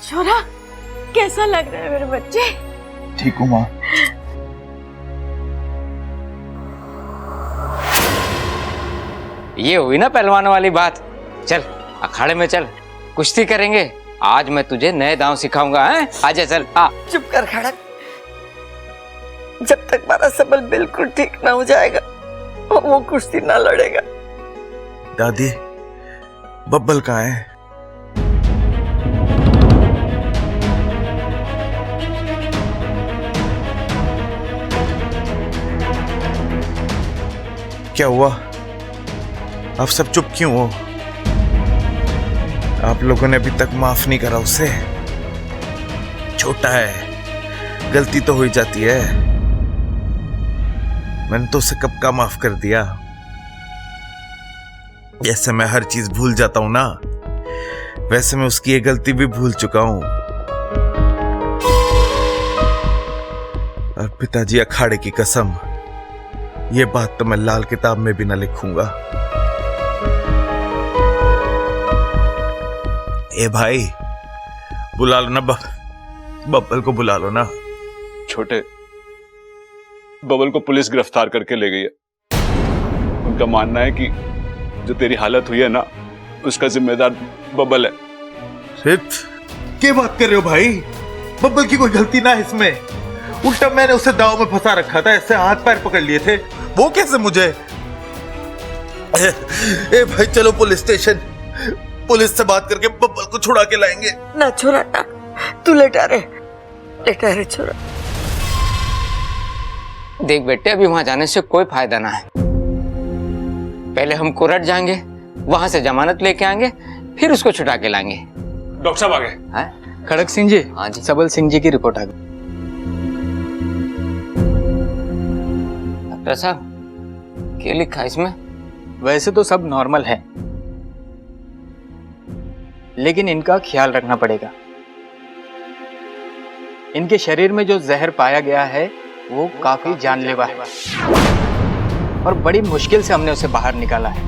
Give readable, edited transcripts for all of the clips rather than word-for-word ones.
छोरा, कैसा लग रहा है मेरे बच्चे? ठीक हूँ माँ। ये हुई ना पहलवानों वाली बात। चल अखाड़े में चल, कुश्ती करेंगे। आज मैं तुझे नए दांव सिखाऊंगा। हैं? आजा चल आ। चुप कर खड़क। जब तक हमारा सबल बिल्कुल ठीक ना हो जाएगा वो कुश्ती ना लड़ेगा। दादी, बब्बल कहाँ है? क्या हुआ? आप सब चुप क्यों हो? आप लोगों ने अभी तक माफ नहीं करा उसे। छोटा है, गलती तो हो ही जाती है। मैंने तो उसे कब का माफ कर दिया। जैसे मैं हर चीज भूल जाता हूं ना, वैसे मैं उसकी ये गलती भी भूल चुका हूं। और पिताजी, अखाड़े की कसम, ये बात तो मैं लाल किताब में भी ना लिखूंगा। ए भाई, बुला लो ना बब्बल को बुला लो ना। छोटे, बबल को पुलिस गिरफ्तार करके ले गई है। उनका मानना है कि जो तेरी हालत हुई है ना, उसका जिम्मेदार बबल है। क्या बात कर रहे हो भाई? बब्बल की कोई गलती ना है इसमें। उल्टा मैंने उसे दाव में फंसा रखा था, ऐसे हाथ पैर पकड़ लिए थे। वो कैसे मुझे? ए भाई, चलो पुलिस स्टेशन, पुलिस से बात करके बब्बल को छुड़ा के लाएंगे। ना छोरा ना, तू लेटा रहे छोरा। देख बेटे, अभी वहां जाने से कोई फायदा ना है। पहले हम कोर्ट जाएंगे, वहां से जमानत लेके आएंगे, फिर उसको छुड़ा के लाएंगे। डॉक्टर साहब आ गए। खड़क सिंह जी। हाँ जी। सबल सिंह जी की रिपोर्ट आ गई। डॉक्टर साहब, क्या लिखा है इसमें? वैसे तो सब नॉर्मल है, लेकिन इनका ख्याल रखना पड़ेगा। इनके शरीर में जो जहर पाया गया है वो काफी जानलेवा है और बड़ी मुश्किल से हमने उसे बाहर निकाला है।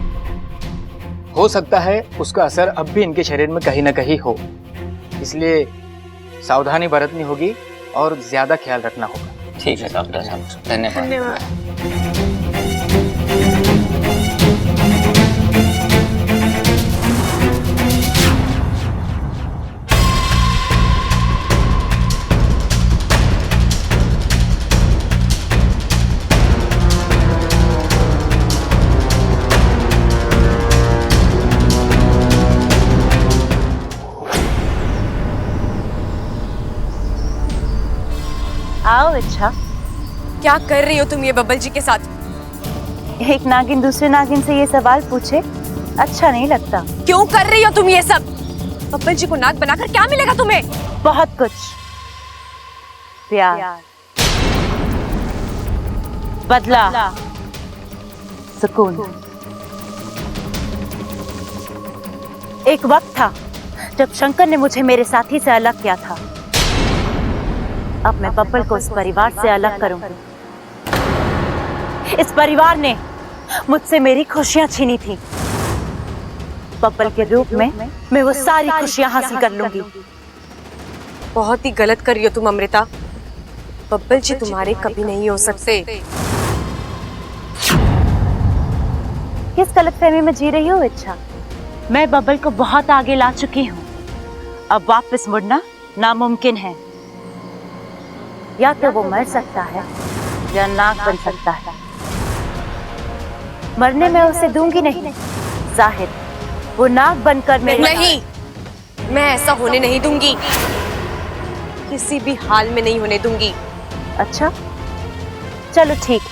हो सकता है उसका असर अब भी इनके शरीर में कहीं ना कहीं हो, इसलिए सावधानी बरतनी होगी और ज्यादा ख्याल रखना होगा। ठीक है डॉक्टर साहब, धन्यवाद। आओ। अच्छा, क्या कर रही हो तुम ये बब्बल जी के साथ? एक नागिन दूसरे नागिन से ये सवाल पूछे, अच्छा नहीं लगता। क्यों कर रही हो तुम ये सब? बब्बल जी को नाग बनाकर क्या मिलेगा तुम्हें? बहुत कुछ। प्यार, बदला, सुकून। एक वक्त था जब शंकर ने मुझे मेरे साथी से अलग किया था। अब मैं बब्बल को इस परिवार से अलग करूंगी। इस परिवार ने मुझसे मेरी खुशियां छीनी थी। बब्बल के रूप में मैं वो सारी खुशियां हासिल कर लूंगी। बहुत ही गलत कर रही हो तुम अमृता। बब्बल जी तुम्हारे कभी नहीं हो सकते। किस गलतफहमी में जी रही हो इच्छा? मैं बब्बल को बहुत आगे ला चुकी हूँ। अब वापस मुड़ना नामुमकिन है। या तो वो मर सकता है या नाग बन सकता है। मरने में उसे दूंगी नहीं। जाहिर वो नाग बनकर मेरे नहीं, मैं ऐसा होने नहीं दूंगी। किसी भी हाल में नहीं होने दूंगी। अच्छा, चलो ठीक,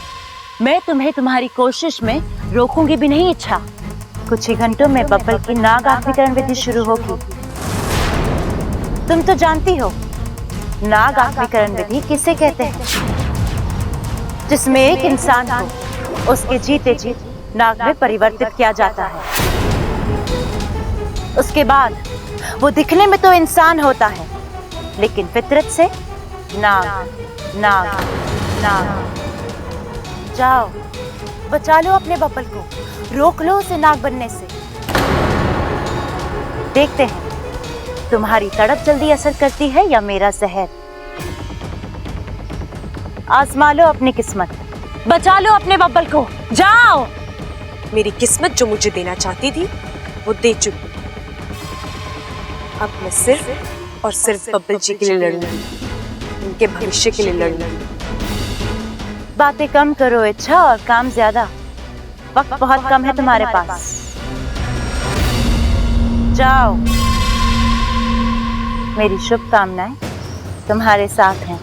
मैं तुम्हें तुम्हारी कोशिश में रोकूंगी भी नहीं। इच्छा, कुछ ही घंटों में बब्बल की नाग आत्मीकरण विधि शुरू होगी। तुम तो जानती हो नाग आत्मीकरण विधि किसे कहते हैं? जिसमें एक इंसान को उसके जीते जी नाग में परिवर्तित किया जाता है। उसके बाद वो दिखने में तो इंसान होता है, लेकिन फितरत से नाग नाग नाग। जाओ, बचा लो अपने बब्बल को, रोक लो उसे नाग बनने से। देखते हैं तुम्हारी तड़प जल्दी असर करती है या मेरा जहर? आजमा लो अपनी किस्मत, बचा लो अपने बब्बल को, जाओ। मेरी किस्मत जो मुझे देना चाहती थी वो दे चुकी। अब मैं सिर्फ और सिर्फ बब्बल जी के लिए लड़ूंगी, उनके भविष्य के लिए लड़ूंगी। बातें कम करो इच्छा और काम ज्यादा। वक्त बहुत कम है तुम्हारे पास, जाओ। मेरी शुभकामनाएं तुम्हारे साथ हैं।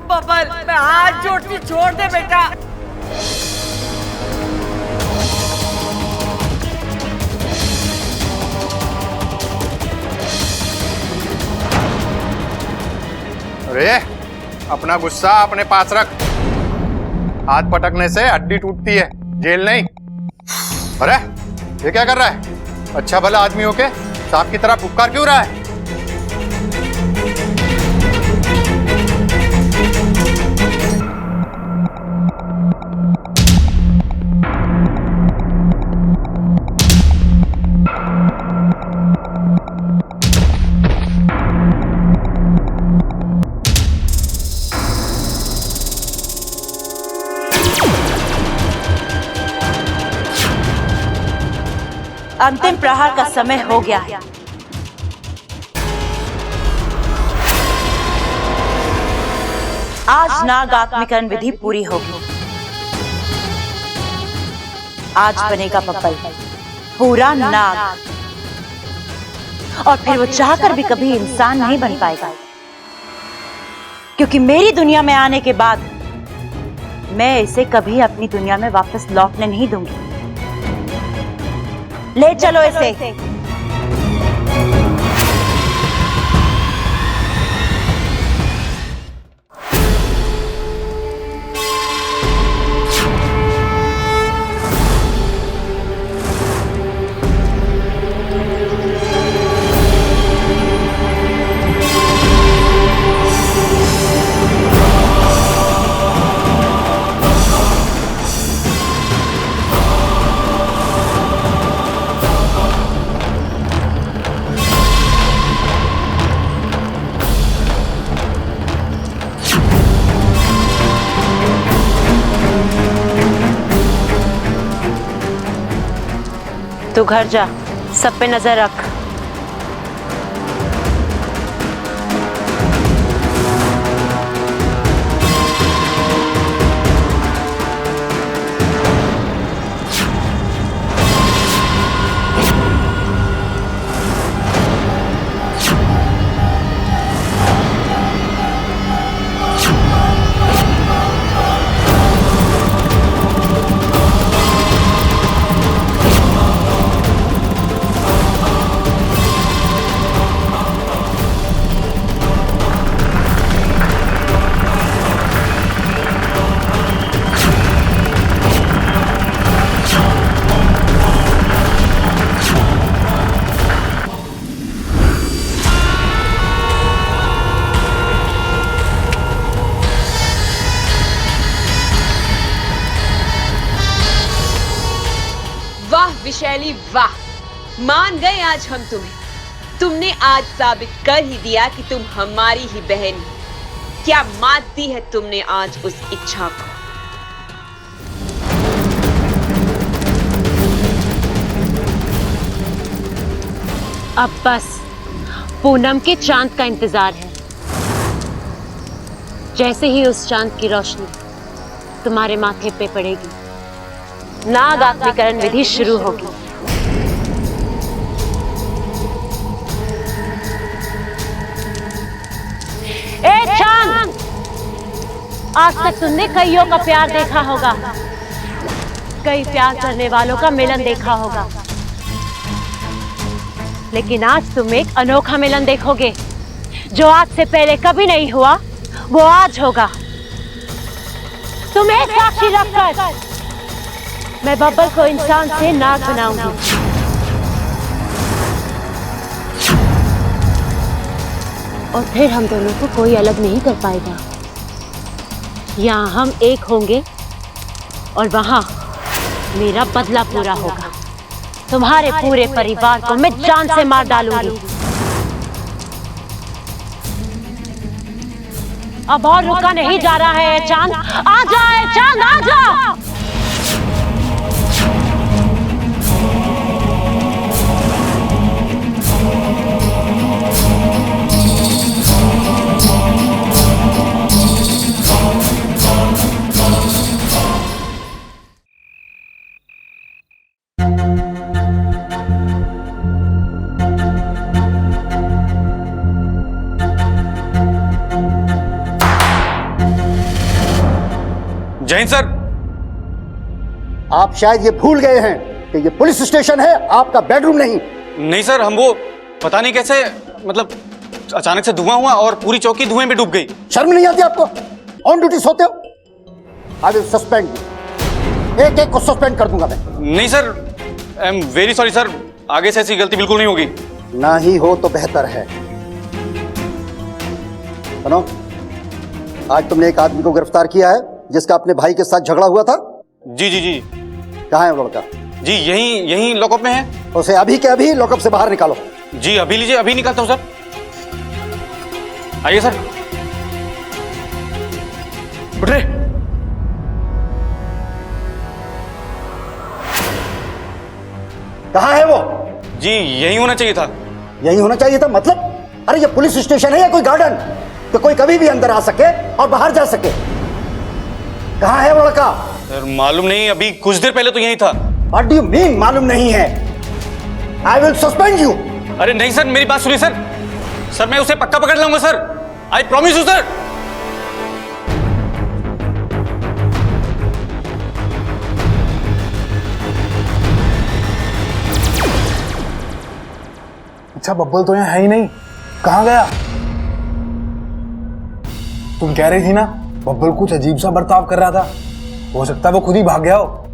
बबल, मैं हाथ जोड़ती, छोड़ दे बेटा। अरे अपना गुस्सा अपने पास रख। हाथ पटकने से हड्डी टूटती है, जेल नहीं। अरे ये क्या कर रहा है? अच्छा भला आदमी होके सांप की तरह फुफकार क्यों रहा है? अंतिम प्रहार का समय हो गया है। आज नाग आत्मीकरण विधि पूरी होगी। आज बनेगा बब्बल पूरा नाग, और फिर वो चाहकर भी कभी इंसान नहीं बन पाएगा, क्योंकि मेरी दुनिया में आने के बाद मैं इसे कभी अपनी दुनिया में वापस लौटने नहीं दूंगी। ले चलो इसे। तू घर जा, सब पे नजर रख। विशैली वाह, मान गए आज हम तुम्हें। तुमने आज साबित कर ही दिया कि तुम हमारी ही बहन हो। क्या मात दी है तुमने आज उस इच्छा को। अब बस पूनम के चांद का इंतजार है। जैसे ही उस चांद की रोशनी तुम्हारे माथे पे पड़ेगी, नाग आत्मीकरण विधि शुरू होगी। ए चांद, आज तक तुमने कईयों का प्यार देखा होगा, कई प्यार करने वालों का मिलन देखा होगा, लेकिन आज तुम एक अनोखा मिलन देखोगे जो आज से पहले कभी नहीं हुआ, वो आज होगा। तुम्हें साक्षी रखकर मैं बब्बल को इंसान से नाग बनाऊंगी। और फिर हम दोनों को कोई अलग नहीं कर पाएगा। यहाँ हम एक होंगे और वहाँ मेरा बदला पूरा होगा। तुम्हारे पूरे परिवार को मैं जान से मार डालूंगी। अब और रुका नहीं जा रहा है चांद, आ जाए चांद, आ जा। जैन सर, आप शायद ये भूल गए हैं कि ये पुलिस स्टेशन है, आपका बेडरूम नहीं। नहीं सर, हम वो पता नहीं कैसे, मतलब अचानक से धुआं हुआ और पूरी चौकी धुएं में डूब गई। शर्म नहीं आती आपको? ऑन ड्यूटी सोते हो? आई विल सस्पेंड यू, एक एक को सस्पेंड कर दूंगा मैं। नहीं sir, I am very sorry sir, आगे से ऐसी गलती बिल्कुल नहीं होगी। ना ही हो तो बेहतर है। सुनो, आज तुमने एक आदमी को गिरफ्तार किया है जिसका अपने भाई के साथ झगड़ा हुआ था। जी जी जी। कहाँ है वो लड़का? जी यहीं लॉकअप में है। उसे अभी के अभी लॉकअप से बाहर निकालो। जी अभी लीजिए, अभी निकालता हूँ सर। आइए सर। उठ रहे। कहाँ है वो? जी यहीं होना चाहिए था। यहीं होना चाहिए था मतलब? अरे ये पुलिस स्टेशन है या कोई गार्डन तो कोई कभी भी अंदर आ सके और बाहर जा सके? कहाँ है वो लड़का? सर मालूम नहीं, अभी कुछ देर पहले तो यहीं था। What do you mean मालूम नहीं है? I will suspend you. अरे नहीं सर, मेरी बात सुनिए सर। सर मैं उसे पक्का पकड़ लूंगा sir, I promise you sir. अच्छा बब्बल तो यहाँ है ही नहीं, कहाँ गया? तुम कह रही थी ना बब्बल कुछ अजीब सा बर्ताव कर रहा था, हो सकता है वो खुद ही भाग गया हो।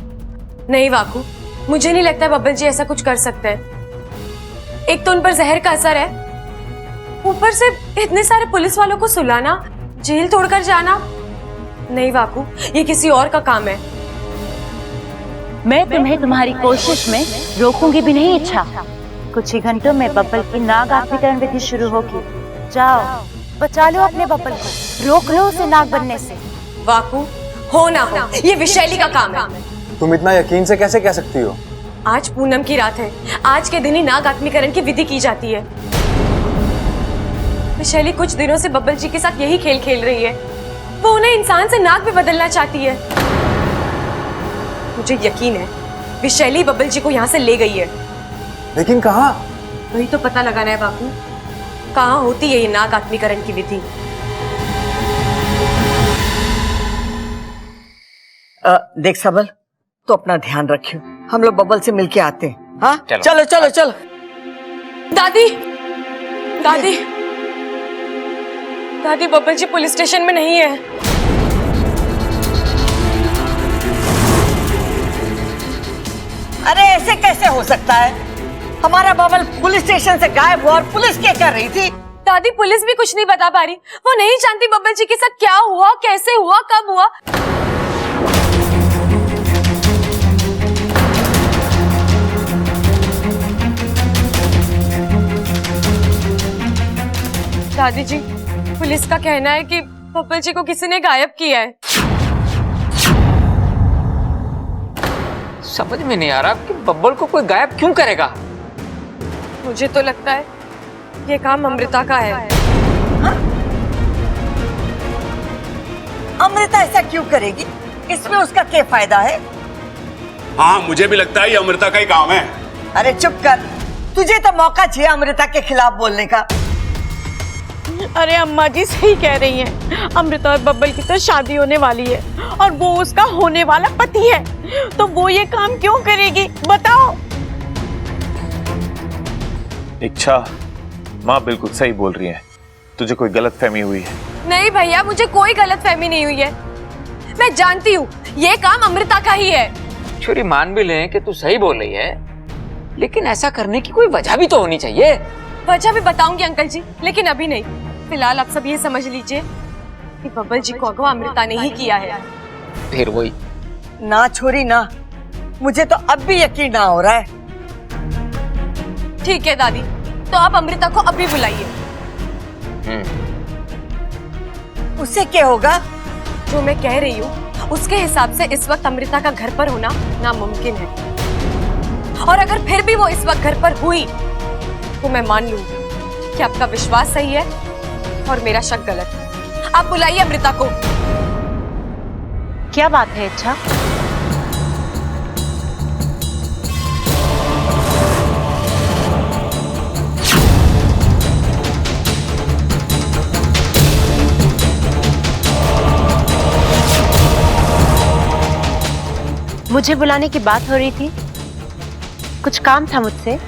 नहीं वाकू, मुझे नहीं लगता बब्बल जी ऐसा कुछ कर सकते हैं। एक तो उन पर जहर का असर है, ऊपर से इतने सारे पुलिस वालों को सुलाना, जेल तोड़कर जाना। नहीं वाकू, ये किसी और का काम है। मैं तुम्हें तुम्हारी कोशिश में रोकूंगी भी नहीं इच्छा। कुछ ही घंटों में बब्बल की नाग आत्मीकरण विधि शुरू होगी। जाओ बचा लो अपने बब्बल को, रोक लो उसे नाग बनने से। वाकू, हो ना हो, ये विशैली का काम है। तुम इतना यकीन से कैसे कह सकती हो? आज पूनम की रात है, आज के दिन ही नाग आत्मीकरण की विधि की जाती है। विशैली कुछ दिनों से बब्बल जी के साथ यही खेल खेल रही है। वो उन्हें इंसान से नाग में बदलना चाहती है। मुझे यकीन है विशैली बब्बल जी को यहाँ से ले गई है। लेकिन कहाँ? वही तो पता लगाना है बापू, कहाँ होती है ये नाग आत्मीकरण की विधि। देख सबल, तो अपना ध्यान रखियो, हम लोग बब्बल से मिलके आते हैं। हाँ चलो। चलो चलो। दादी, दादी, दादी, बब्बल जी पुलिस स्टेशन में नहीं है। अरे ऐसे कैसे हो सकता है? हमारा बब्बल पुलिस स्टेशन से गायब हुआ और पुलिस क्या कर रही थी? दादी, पुलिस भी कुछ नहीं बता पा रही। वो नहीं जानती बब्बल जी के साथ क्या हुआ, कैसे हुआ, कब हुआ। दादी जी, पुलिस का कहना है कि बब्बल जी को किसी ने गायब किया है। समझ में नहीं आ रहा कि बब्बल को कोई गायब क्यों करेगा। मुझे तो लगता है ये काम अमृता का है। हाँ? अमृता ऐसा क्यों करेगी? इसमें उसका क्या फायदा है? हाँ मुझे भी लगता है ये अमृता का ही काम है। अरे चुप कर, तुझे तो मौका चाहिए अमृता के खिलाफ बोलने का। अरे अम्मा जी सही कह रही हैं, अमृता और बब्बल की तो शादी होने वाली है और वो उसका होने वाला पति है, तो वो ये काम क्यों करेगी बताओ? इच्छा, माँ बिल्कुल सही बोल रही है, तुझे कोई गलत फहमी हुई है। नहीं भैया, मुझे कोई गलत फहमी नहीं हुई है। मैं जानती हूँ ये काम अमृता का ही है। छोरी मान भी लें कि तू सही बोल रही है, लेकिन ऐसा करने की कोई वजह भी तो होनी चाहिए। वजह भी बताऊंगी अंकल जी, लेकिन अभी नहीं। फिलहाल आप सब ये समझ लीजिए कि बब्बल जी को अगवा अमृता ने ही किया है। फिर वही ना छोरी ना, मुझे तो अब भी यकीन ना हो रहा है। ठीक है दादी, तो आप अमृता को अभी बुलाइए। उससे क्या होगा? जो मैं कह रही हूँ उसके हिसाब से इस वक्त अमृता का घर पर होना नामुमकिन है, और अगर फिर भी वो इस वक्त घर पर हुई तो मैं मान लूंगी कि आपका विश्वास सही है और मेरा शक गलत। आप बुलाइए अमृता को। क्या बात है इच्छा? मुझे बुलाने की बात हो रही थी, कुछ काम था मुझसे।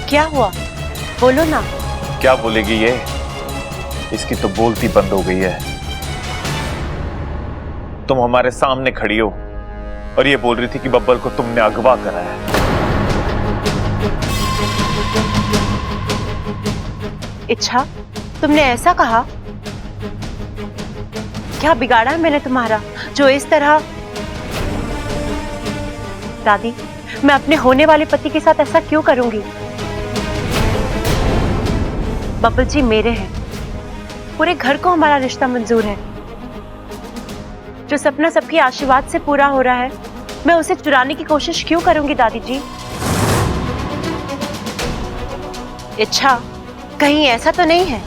क्या हुआ, बोलो ना। क्या बोलेगी ये? इसकी तो बोलती बंद हो गई है। तुम हमारे सामने खड़ी हो और ये बोल रही थी कि बब्बल को तुमने अगवा करा है। इच्छा, तुमने ऐसा कहा? क्या बिगाड़ा है मैंने तुम्हारा जो इस तरह? दादी, मैं अपने होने वाले पति के साथ ऐसा क्यों करूंगी? बब्बल जी मेरे हैं, पूरे घर को हमारा रिश्ता मंजूर है। जो सपना सबके आशीर्वाद से पूरा हो रहा है, मैं उसे चुराने की कोशिश क्यों करूंगी दादी जी? इच्छा, कहीं ऐसा तो नहीं है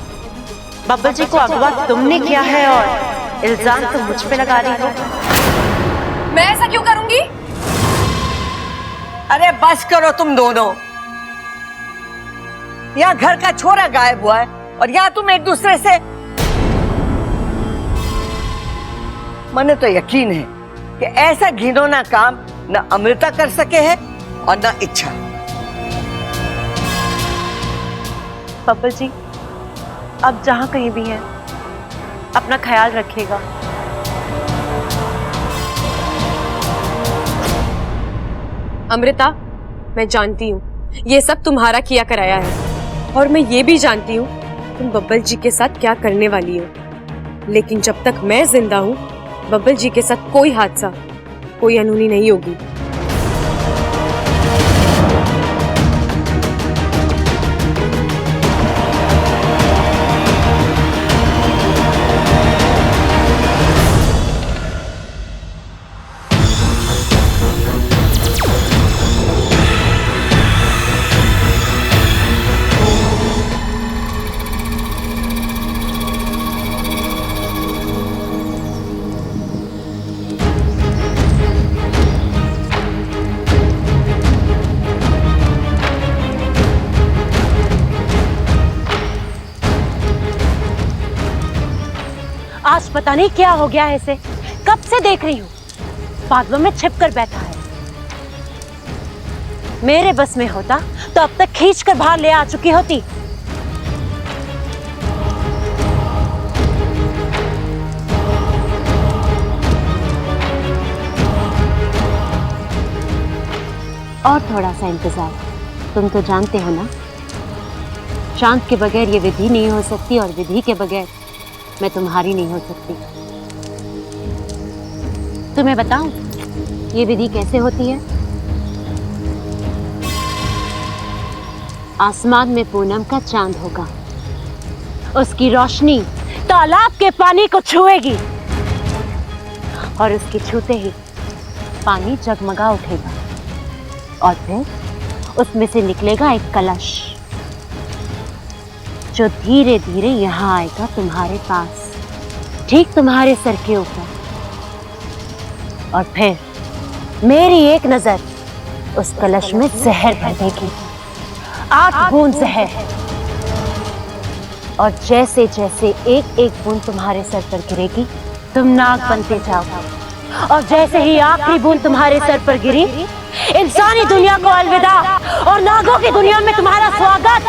बब्बल जी को अगवा तुमने किया है और इल्जाम तुम मुझ पे लगा रही हो? मैं ऐसा क्यों करूंगी? अरे बस करो तुम दोनों। यहाँ घर का छोरा गायब हुआ है और यहाँ तुम एक दूसरे से। मने तो यकीन है कि ऐसा घिनौना काम न अमृता कर सके है और न इच्छा। बब्बल जी, अब जहां कहीं भी हैं, अपना ख्याल रखिएगा। अमृता, मैं जानती हूँ ये सब तुम्हारा किया कराया है, और मैं ये भी जानती हूँ तुम बब्बल जी के साथ क्या करने वाली हो। लेकिन जब तक मैं जिंदा हूँ, बब्बल जी के साथ कोई हादसा, कोई अनहोनी नहीं होगी। आज पता नहीं क्या हो गया है इसे, कब से देख रही हूँ बादलों में छिप कर बैठा है। मेरे बस में होता तो अब तक खींच कर बाहर ले आ चुकी होती। और थोड़ा सा इंतजार, तुम तो जानते हो ना, शांत के बगैर ये विधि नहीं हो सकती और विधि के बगैर मैं तुम्हारी नहीं हो सकती। तुम्हें बताऊं ये विधि कैसे होती है? आसमान में पूनम का चांद होगा, उसकी रोशनी तालाब के पानी को छुएगी और उसके छूते ही पानी जगमगा उठेगा और फिर उसमें से निकलेगा एक कलश जो धीरे धीरे यहाँ आएगा तुम्हारे पास, ठीक तुम्हारे सर के ऊपर। और फिर मेरी एक नजर उस कलश में जहर भर देगी, 8 बूंद जहर। और जैसे जैसे एक एक बूंद तुम्हारे सर पर गिरेगी, तुम नाग बनते जाओगे। और जैसे ही आखिरी बूंद तुम्हारे सर पर गिरी, इंसानी दुनिया को अलविदा और नागों की दुनिया में तुम्हारा स्वागत।